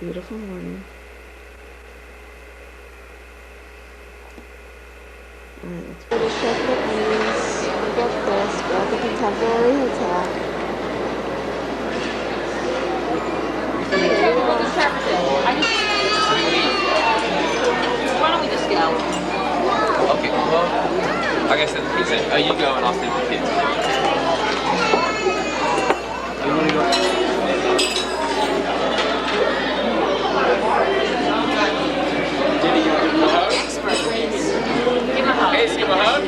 beautiful morning. Alright, let's go to Shepherd News. Breakfast. We're at the Contemporary Hotel. Why don't we just go? Okay, well, like I said, he said, oh, you go and I'll stay with the kids. You want to go? Jenny, you want to give him a hug? Expert, please. Give him a hug. Hey, give him a hug.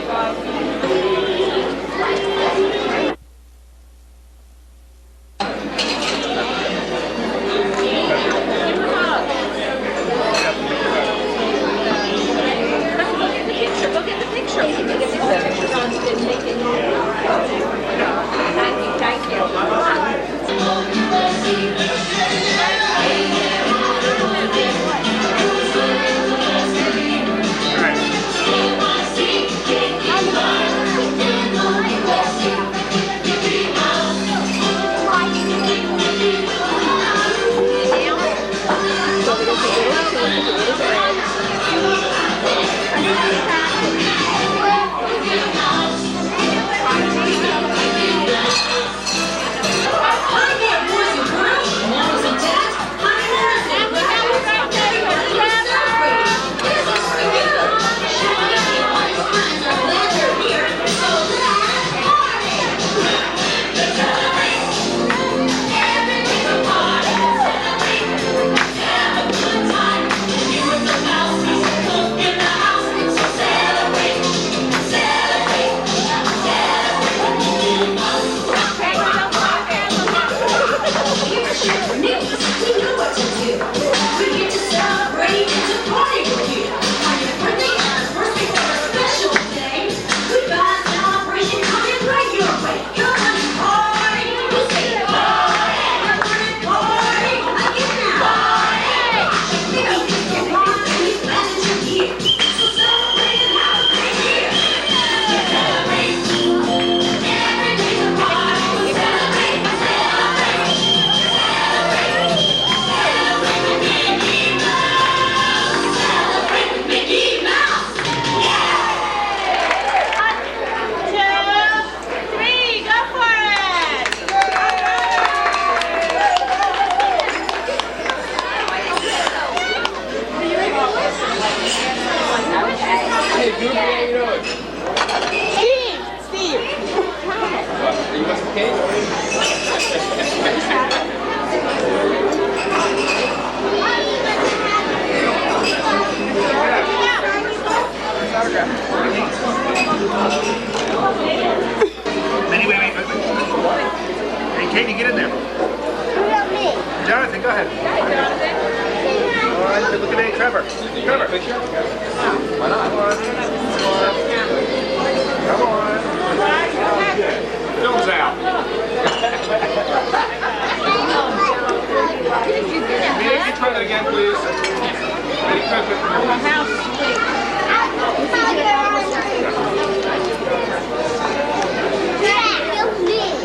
Katie, get in there. Jonathan, go ahead. All right, look at me, Trevor. Trevor. Why not? Come on. Film's out. Can you try that again, please?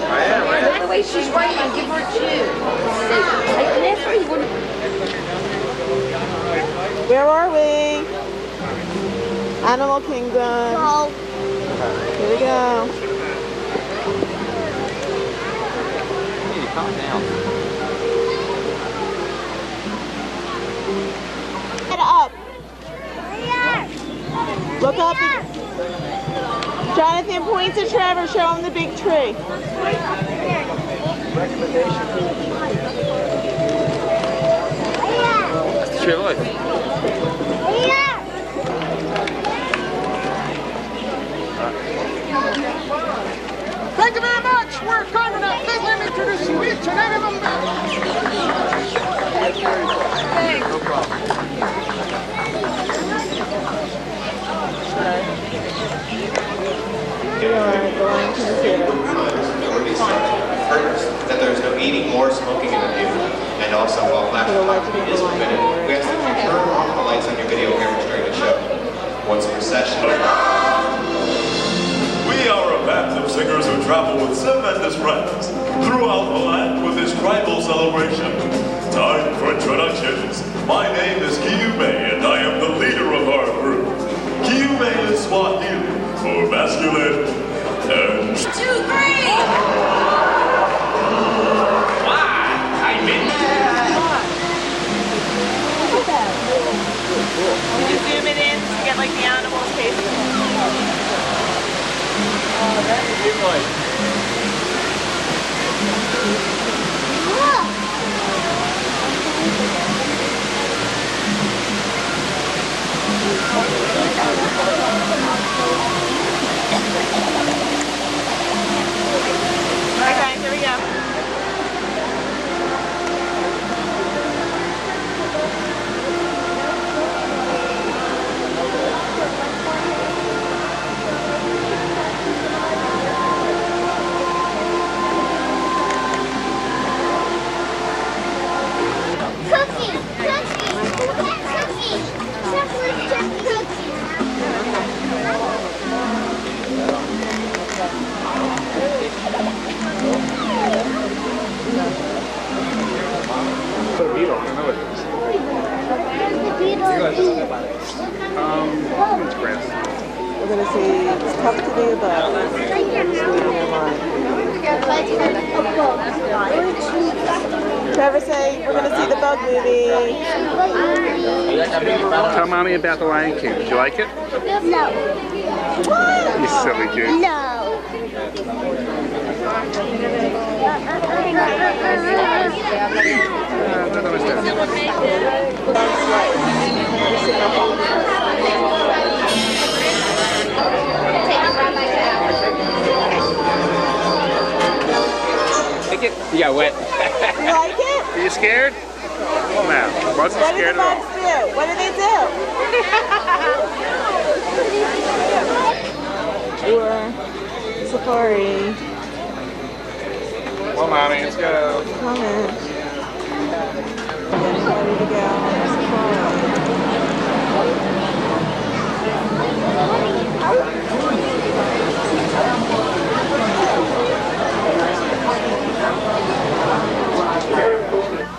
By the way, she's writing. Give her a chew. Where are we? Animal Kingdom. No. Here we go. You need to calm down. Head up. Look up. Jonathan, point to Trevor. Show him the big tree. That's the tree of life. Thank you very much. We're kind enough. Please let me introduce you each and every one. No problem. We are going to the theater. First, that there's no eating or smoking in the theater. And also, while flashing is permitted, we ask that you turn off the lights on your video cameras during the show. Once a procession. We are a band of singers who travel with some and his friends throughout the land with this tribal celebration. Time for introduction. My name is Kiume, and I am the leader of our group. Kiume is Swahili for masculine and... 2, 3! Can you zoom it in to get like the animal's face? Oh, that's good. Okay, here we go. We're going to see It's Tough to Be a Bug. I'm just reading your mind. Trevor, say we're going to see the Bug movie. Tell Mommy about the Lion King. Did you like it? No. What? You silly dude. No. Take it? You got wet. You like it? Are you scared? No. Wasn't scared at all. What do they do? Tour. Safari. Well, Mommy, let's go. Come in. Ready to go on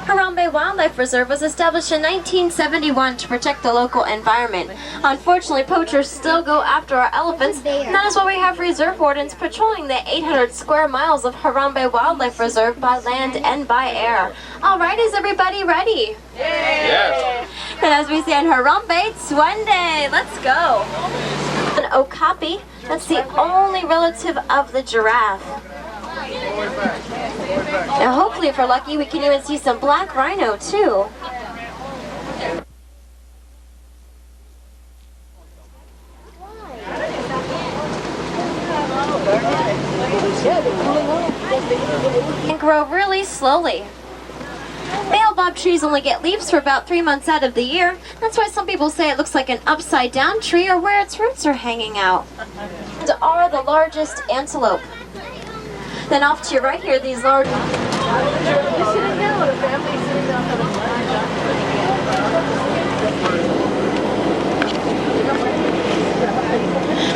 Harambe Wildlife Reserve was established in 1971 to protect the local environment. Unfortunately, poachers still go after our elephants, and that is why we have reserve wardens patrolling the 800 square miles of Harambe Wildlife Reserve by land and by air. Alright, is everybody ready? Yes. And as we say in Harambe, Twende, let's go. An okapi, that's the only relative of the giraffe. Now hopefully if we're lucky we can even see some black rhino too. And grow really slowly. Baobab trees only get leaves for about 3 months out of the year. That's why some people say it looks like an upside down tree or where its roots are hanging out. And are the largest antelope. Then off to your right here, these large...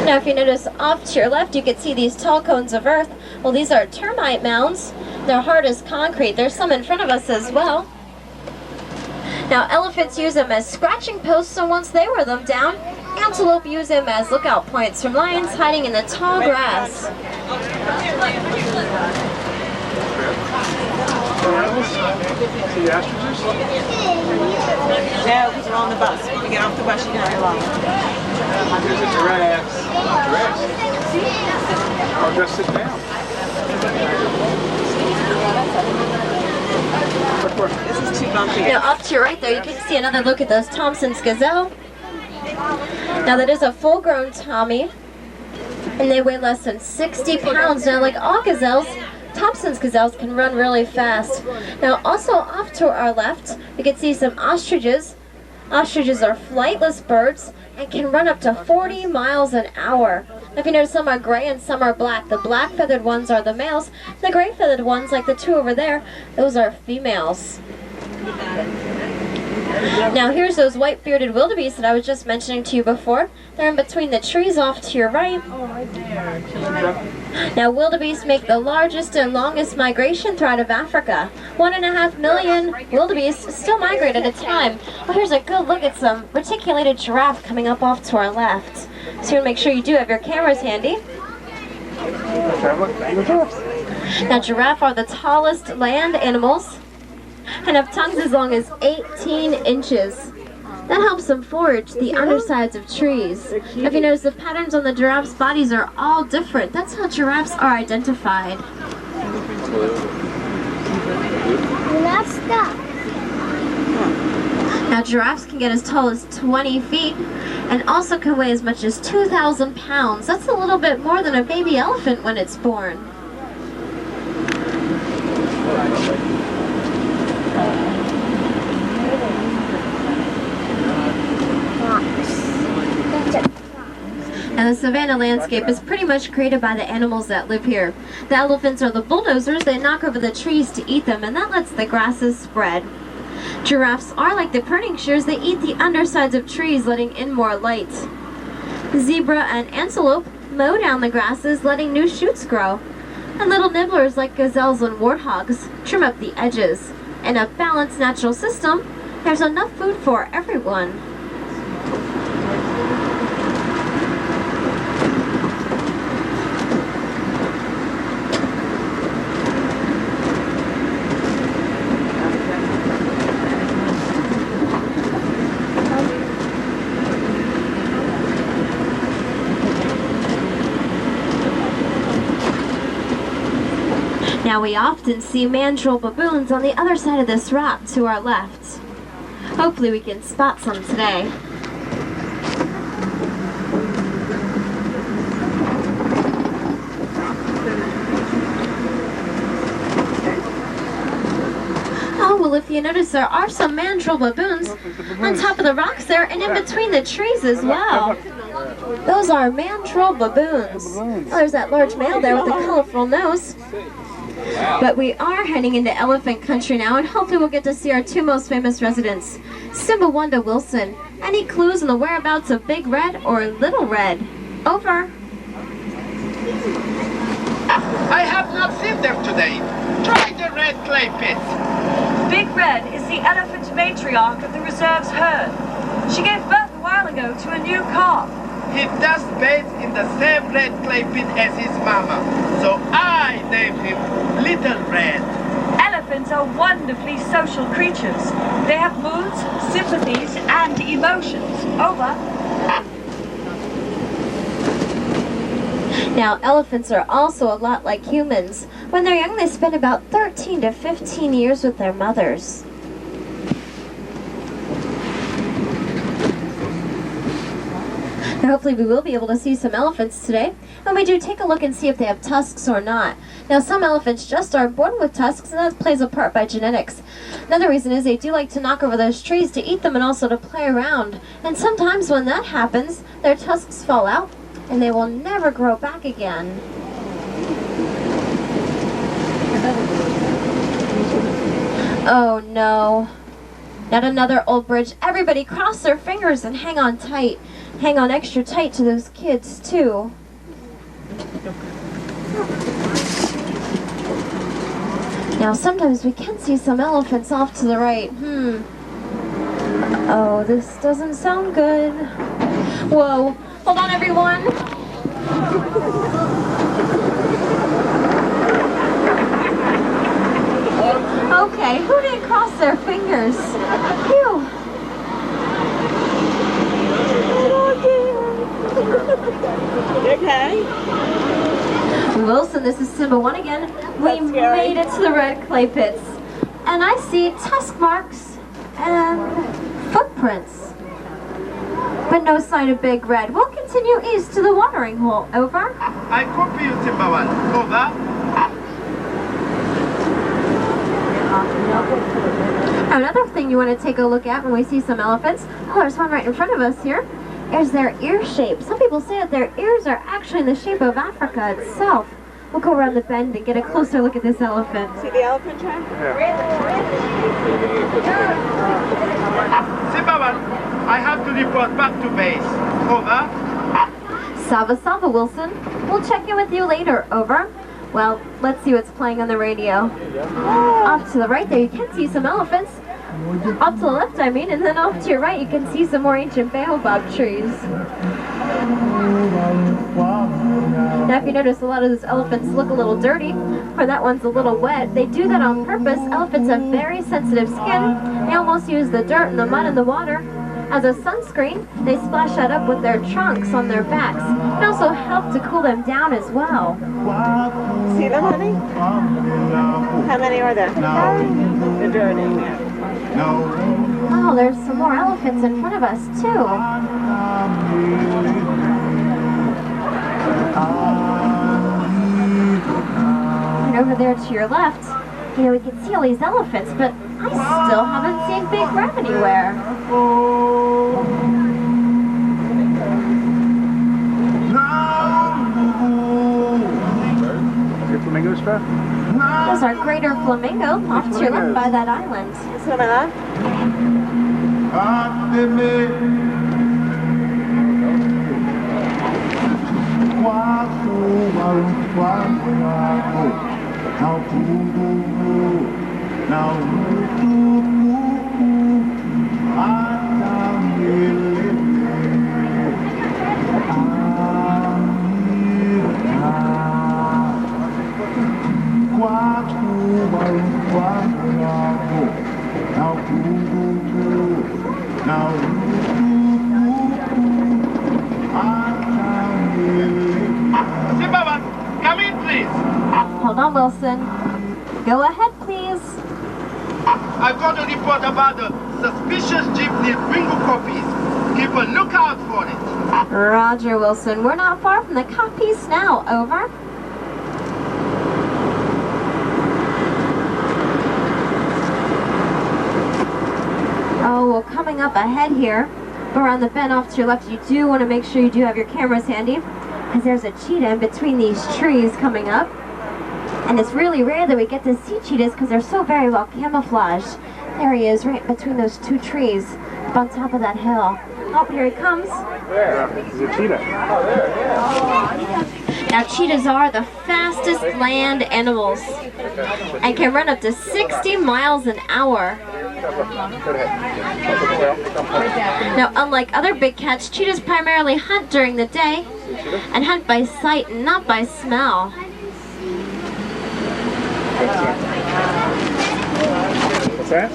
Now if you notice off to your left, you can see these tall cones of earth. Well, these are termite mounds. They're hard as concrete. There's some in front of us as well. Now elephants use them as scratching posts, so once they wear them down, antelope use them as lookout points from lions hiding in the tall grass. See the ostriches? No, because we're on the bus. When we get off the bus, you can ride along. There's a giraffe. Giraffes. I'll just sit down. This is too bumpy. Now off to your right there, you can see another look at those Thompson's gazelle. Now that is a full-grown Tommy, and they weigh less than 60 pounds. Now like all gazelles, Thompson's gazelles can run really fast. Now also off to our left, we can see some ostriches. Ostriches are flightless birds and can run up to 40 miles an hour. Now, if you notice, some are gray and some are black. The black feathered ones are the males. The gray feathered ones, like the two over there, those are females. Now here's those white bearded wildebeest that I was just mentioning to you before. They're in between the trees off to your right. Oh, right there. Now, wildebeest make the largest and longest migration throughout of Africa. 1.5 million wildebeest still migrate at a time. Well, here's a good look at some reticulated giraffe coming up off to our left. So you want to make sure you do have your cameras handy. Now, giraffe are the tallest land animals and have tongues as long as 18 inches. That helps them forage the undersides of trees. If you notice, the patterns on the giraffes' bodies are all different. That's how giraffes are identified. Now, giraffes can get as tall as 20 feet and also can weigh as much as 2,000 pounds. That's a little bit more than a baby elephant when it's born. And the savanna landscape is pretty much created by the animals that live here. The elephants are the bulldozers. They knock over the trees to eat them, and that lets the grasses spread. Giraffes are like the pruning shears. They eat the undersides of trees, letting in more light. Zebra and antelope mow down the grasses, letting new shoots grow. And little nibblers like gazelles and warthogs trim up the edges. In a balanced natural system, there's enough food for everyone. Now we often see mandrill baboons on the other side of this rock to our left. Hopefully we can spot some today. Oh, well, if you notice, there are some mandrill baboons on top of the rocks there and in between the trees as well. Those are mandrill baboons. Oh, there's that large male there with a colorful nose. But we are heading into elephant country now, and hopefully we'll get to see our two most famous residents, Simbawanda Wilson. Any clues on the whereabouts of Big Red or Little Red? Over. I have not seen them today. Try the red clay pit. Big Red is the elephant matriarch of the reserve's herd. She gave birth a while ago to a new calf. He does bathe in the same red clay pit as his mama, so I named him Little Red. Elephants are wonderfully social creatures. They have moods, sympathies, and emotions. Over. Now, elephants are also a lot like humans. When they're young, they spend about 13 to 15 years with their mothers. And hopefully we will be able to see some elephants today. When we do, take a look and see if they have tusks or not. Now, some elephants just aren't born with tusks, and that plays a part by genetics. Another reason is they do like to knock over those trees to eat them and also to play around. And sometimes when that happens, their tusks fall out and they will never grow back again. Oh no. Not another old bridge. Everybody cross their fingers and hang on tight. Hang on extra tight to those kids too. Now sometimes we can see some elephants off to the right. Oh, this doesn't sound good. Whoa, hold on everyone. Okay, who didn't cross their fingers? Phew. Okay. Wilson, this is Simba 1 again. We made it to the red clay pits. And I see tusk marks and footprints. But no sign of Big Red. We'll continue east to the watering hole. Over. I copy you, Simba 1. Over. Another thing you want to take a look at when we see some elephants, oh, there's one right in front of us here, is their ear shape. Some people say that their ears are actually in the shape of Africa itself. We'll go around the bend and get a closer look at this elephant. See the elephant trap? Simba 1, I have to report back to base. Over. Salva Salva, Wilson. We'll check in with you later. Over. Well, let's see what's playing on the radio. Off to the right there, you can see some elephants. Off to the left, I mean, and then off to your right, you can see some more ancient baobab trees. Now, if you notice, a lot of those elephants look a little dirty, or that one's a little wet. They do that on purpose. Elephants have very sensitive skin. They almost use the dirt and the mud and the water as a sunscreen. They splash that up with their trunks on their backs. It also helps to cool them down as well. See them, honey? How many are there? They're dirty, yeah. Oh, there's some more elephants in front of us, too. And over there to your left, you know, we can see all these elephants, but I still haven't seen Big Red anywhere. Flamingo stuff? There's our greater flamingo off to your left by that island. Come in, please. Hold on, Wilson. Go ahead, please. I've got a report about the suspicious jeep near Bingo Copies. Keep a lookout for it. Roger, Wilson. We're not far from the copies now. Over. Oh, well, coming up ahead here, around the bend off to your left, you do want to make sure you do have your cameras handy, because there's a cheetah in between these trees coming up. And it's really rare that we get to see cheetahs because they're so very well camouflaged. There he is, right between those two trees, up on top of that hill. Oh, here he comes. Where? This is a cheetah. Oh, there, yeah. Now, cheetahs are the fastest land animals and can run up to 60 miles an hour. Now, unlike other big cats, cheetahs primarily hunt during the day and hunt by sight and not by smell. What's that?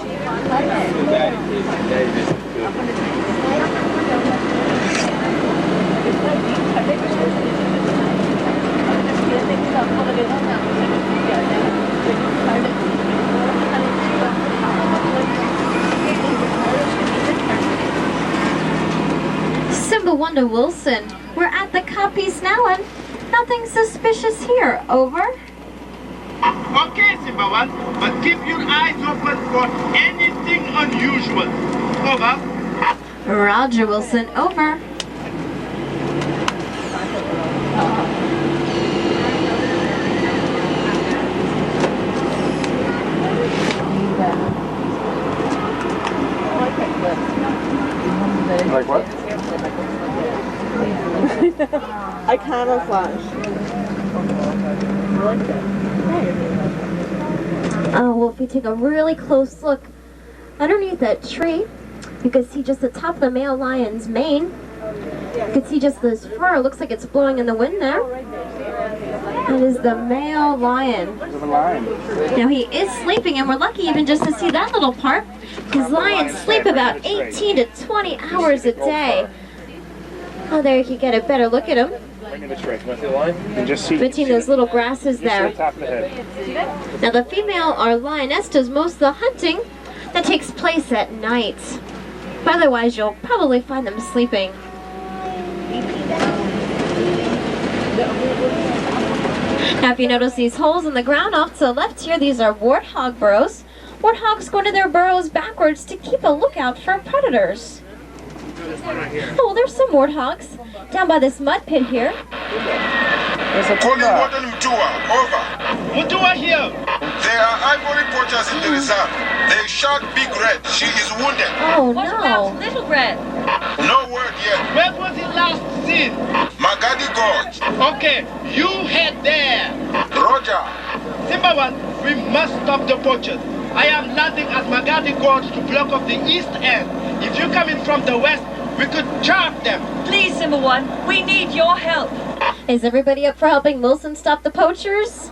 Simba Wanda Wilson, we're at the copies now and nothing suspicious here. Over. Okay, Simba One, but keep your eyes open for anything unusual. Over. Roger, Wilson. Over. Like what? I camouflage. Oh, well, if you take a really close look underneath that tree, you can see just the top of the male lion's mane. You can see just this fur. It looks like it's blowing in the wind there. That is the male lion. Now, he is sleeping, and we're lucky even just to see that little part, because lions sleep about 18 to 20 hours a day. Oh, there you can get a better look at him. Between those little grasses there. Now, the female, or lioness, does most of the hunting that takes place at night. But otherwise, you'll probably find them sleeping. Now, if you notice these holes in the ground off to the left here, these are warthog burrows. Warthogs go into their burrows backwards to keep a lookout for predators. Oh, well, there's some warthogs down by this mud pit here. Calling Warden Mutua, over. Mutua here. There are ivory poachers in the reserve. They shot Big Red. She is wounded. Oh, What no. about Little Red? No word yet. Where was it last seen? Magadi Gorge. Okay, you head there. Roger. Simba One, we must stop the poachers. I am landing at Magadi Gorge to block off the east end. If you come in from the west, we could trap them. Please, Simba One, we need your help. Is everybody up for helping Wilson stop the poachers?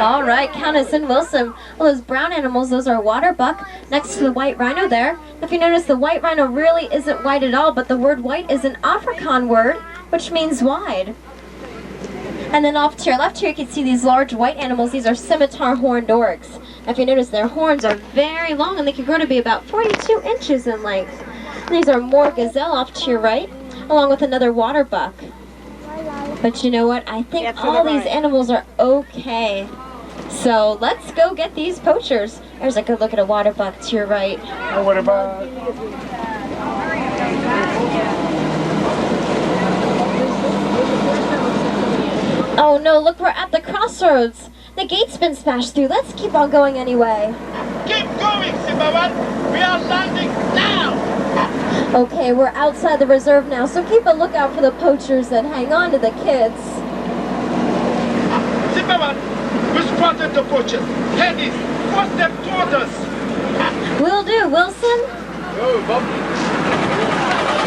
All right, count us in, Wilson. Well, those brown animals, those are water buck next to the white rhino there. If you notice, the white rhino really isn't white at all, but the word white is an Afrikaan word, which means wide. And then off to your left here, you can see these large white animals. These are scimitar horned oryx. If you notice, their horns are very long and they can grow to be about 42 inches in length. These are more gazelle off to your right, along with another water buck. But you know what? I think all these animals are okay. So let's go get these poachers. There's a good look at a water buck to your right. A water buck. Oh no, look, we're at the crossroads. The gate's been smashed through. Let's keep on going anyway. Keep going, Simba One. We are landing now. Okay, we're outside the reserve now, so keep a lookout for the poachers and hang on to the kids. Simba One, we spotted the poachers. Head east. Force them toward us. Will do, Wilson.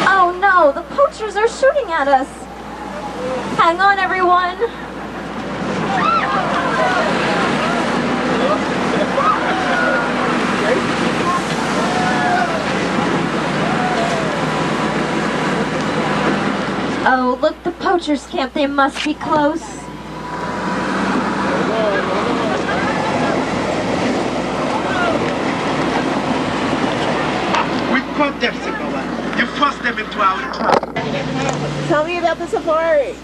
Oh no, the poachers are shooting at us. Hang on, everyone. Oh, look, the poachers' camp. They must be close. We caught them, Simba One. You forced them into our trap. Tell me about the safari. Is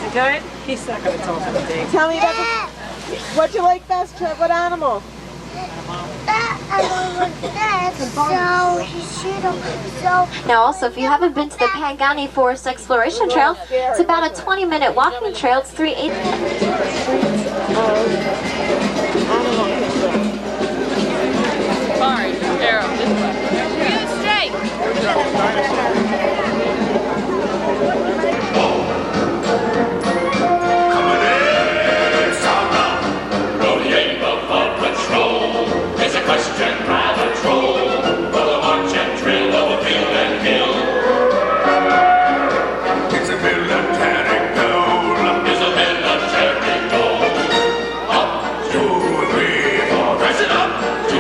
it good? He's not going to tell us anything. Tell me about what you like best, Trev. What animal? Now also, if you haven't been to the Pangani Forest Exploration Trail, it's about a 20-minute walking trail. It's 3/8. Sorry, arrow this way. Get it straight. Coming in, sound up. No, the aim of patrol is a question rather troll. For the march and drill of a field and hill. It's a military goal. It's a military goal. Up, 2, 3, 4. Press it up. 2,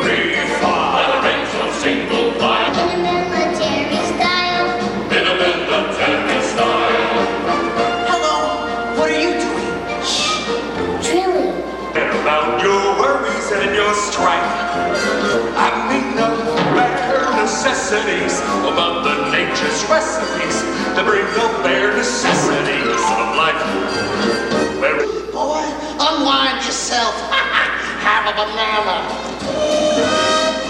3, 4. By the range of single file. In a military style. In a military style. Hello, what are you doing? Shh, drilling. Get around your worries and your strife. I mean the bare necessities among the nature's recipes to bring the bare necessities of life. Boy, unwind yourself. Have a banana.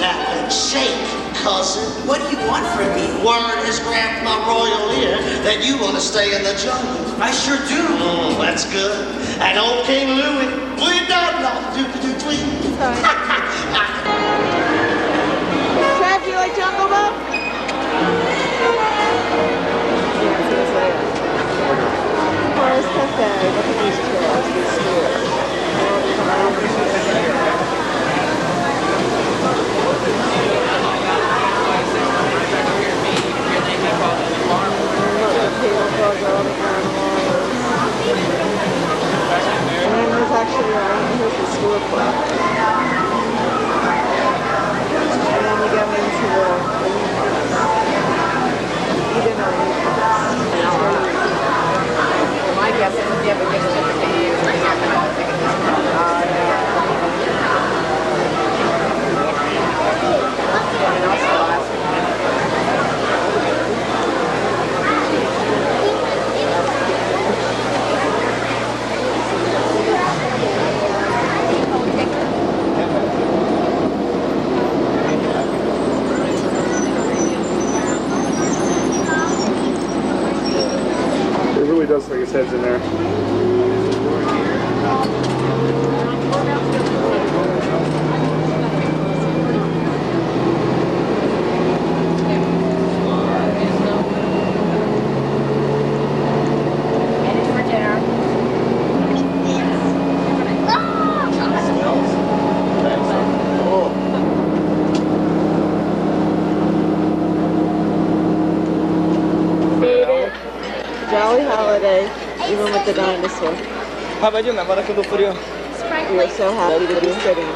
Now, shake, cousin. What do you want from me? Word has grabbed my royal ear that you want to stay in the jungle. I sure do. That's good. And old King Louis, we don't know. Trev, do you like Jungle Book? Forest Cafe. Look at these trails, these stores. And then there's actually here's the store clock. And then we go into the Eden or My guess is if you have a gift certificate, you're not going to take it this time. And also last It really does like his head's in there. Jolly holiday, even with the dinosaur. How about you, man? What I can do for you? We are so happy to be sitting.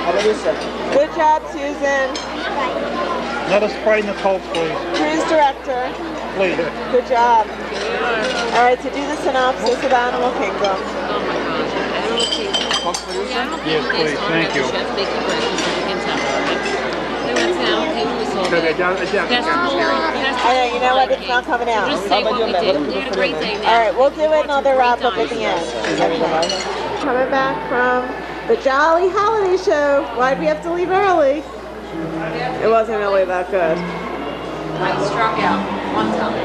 How about you, sir? Good job, Susan. Let us Sprite in the Coke, please. Cruise director. Please. Good job. All right, to do the synopsis of Animal Kingdom. Yes, please. Thank you. You know what? It's not coming out. All right, we'll do another wrap up at the end. Coming back from the Jolly Holiday Show. Why'd we have to leave early? It wasn't really that good. I struck out one time.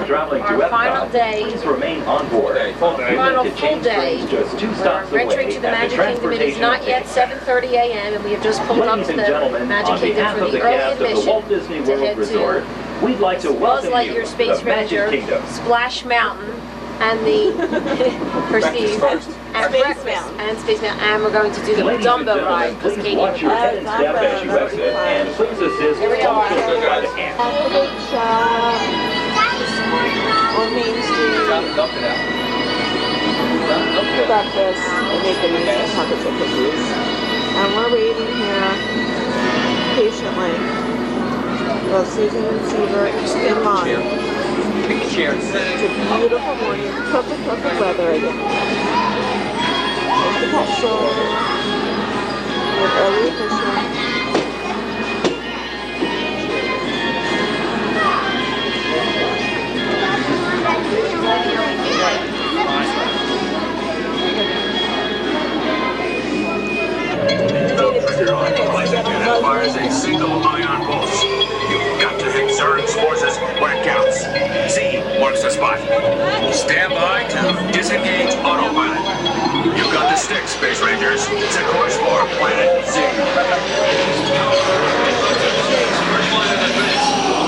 Traveling to Our final Epcot, day. please remain on board. Final full day. Just 2 stops We're away entering to the at the Magic Kingdom. It is not yet 7:30 a.m. and we have just pulled up Ladies to and the gentlemen, Magic on Kingdom behalf for of the the early cast of the admission Walt Disney to World head Resort, we'd like to Buzz welcome you Lightyear to Space the Magic Ranger, Kingdom. Splash Mountain, and the for Steve, and Space breakfast Mountain. and Space Mountain, and we're going to do the Ladies and Dumbo ride. gentlemen, please watch your head and step as you exit, and please assist Here we all are. children by the hand. Good job on Main Street. Breakfast and make amazing pockets of cookies. And we're waiting here patiently. Well, Susan and Seaver in line. It's a beautiful morning, perfect weather again. There's the pet stroller with early admission. Fires a single ion pulse. You've got to hit Zern's forces when it counts. Z marks the spot. Stand by to disengage autopilot. You've got the stick, Space Rangers. Set course for Planet Z.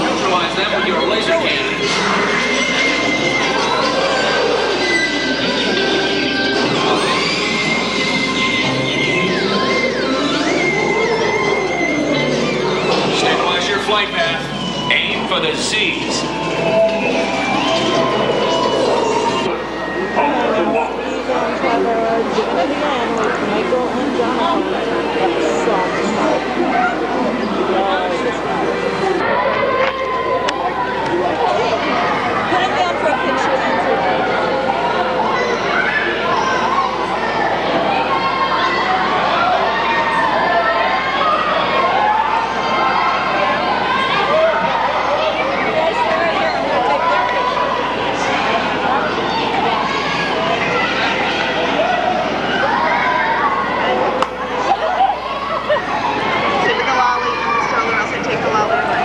Neutralize them with your laser cannon. Stabilize your flight path. Aim for the Z's. Michael and Jonathan. Put him down for a picture then. Sit with the lolly in the stroller, else I take the lolly away.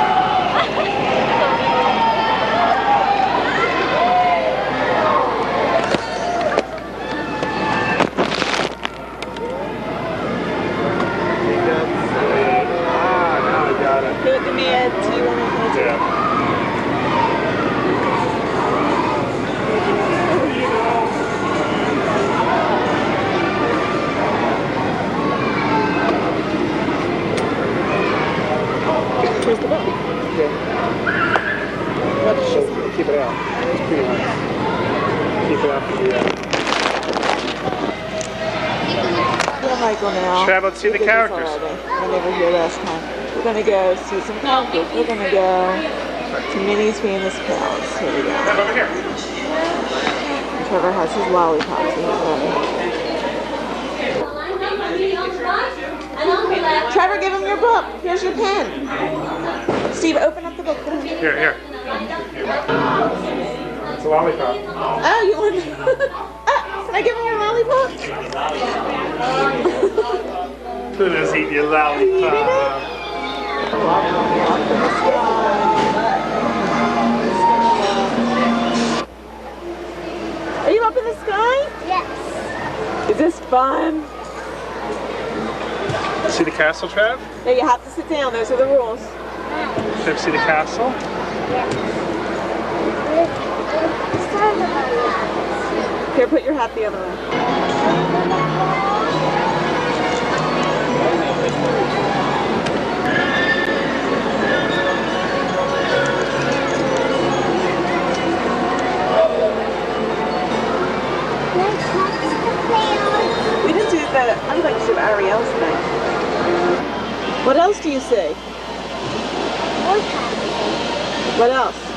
Now I got it. Give it to me, Ed. Do you want to Yeah. Where's the book? So keep it out. It's pretty nice. Keep it out for the Michael now. Travel to see the characters. When they were here last time. We're going to go see some characters. We're going to go to Minnie's Famous Pals. Here we go. over here. Trevor has his lollipops. Trevor, give him your book. Here's your pen. Steve, open up the book. Here. It's a lollipop. Oh, you want can I give him your lollipop? Let us eat your lollipop. Are you up in the sky? Yes. Is this fun? See the castle, Trev? No, you have to sit down. Those are the rules. Trev, see the castle? Here, put your hat the other way. I'd like to see what Ariel's think. What else do you see? What else?